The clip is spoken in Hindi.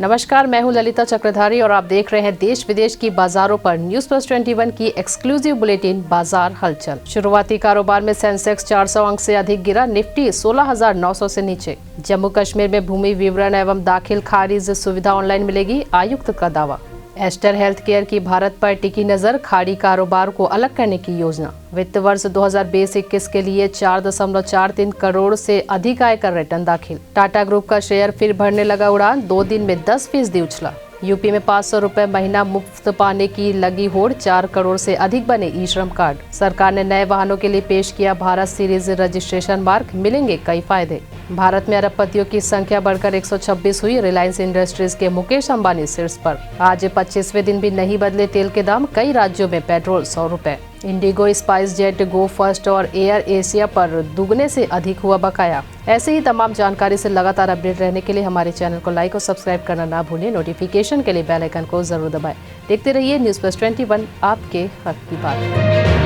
नमस्कार, मैं हूं ललिता चक्रधारी और आप देख रहे हैं देश विदेश की बाजारों पर न्यूज प्लस 21 की एक्सक्लूसिव बुलेटिन बाजार हलचल। शुरुआती कारोबार में सेंसेक्स 400 अंक से अधिक गिरा, निफ्टी 16,900 से नीचे। जम्मू कश्मीर में भूमि विवरण एवं दाखिल खारिज सुविधा ऑनलाइन मिलेगी, आयुक्त का दावा। एस्टर हेल्थ केयर की भारत पर टिकी नजर, खाड़ी कारोबार को अलग करने की योजना। वित्त वर्ष 2020-21 के लिए 4.43 करोड़ से अधिक आयकर रिटर्न दाखिल। टाटा ग्रुप का शेयर फिर भरने लगा उड़ान, 2 दिन में 10% उछला। यूपी में 500 रुपए महीना मुफ्त पाने की लगी होड़, 4 करोड़ से अधिक बने ई श्रम कार्ड। सरकार ने नए वाहनों के लिए पेश किया भारत सीरीज रजिस्ट्रेशन मार्क, मिलेंगे कई फायदे। भारत में अरबपतियों की संख्या बढ़कर 126 हुई, रिलायंस इंडस्ट्रीज के मुकेश अंबानी शीर्ष पर। आज 25वें दिन भी नहीं बदले तेल के दाम, कई राज्यों में पेट्रोल 100 रुपए। इंडिगो, स्पाइस जेट, गो फर्स्ट और एयर एशिया पर दुगने से अधिक हुआ बकाया। ऐसे ही तमाम जानकारी से लगातार अपडेट रहने के लिए हमारे चैनल को लाइक और सब्सक्राइब करना ना भूलें। नोटिफिकेशन के लिए बेल आइकन को जरूर दबाएं। देखते रहिए न्यूज़ प्लस 21, आपके हक की बात।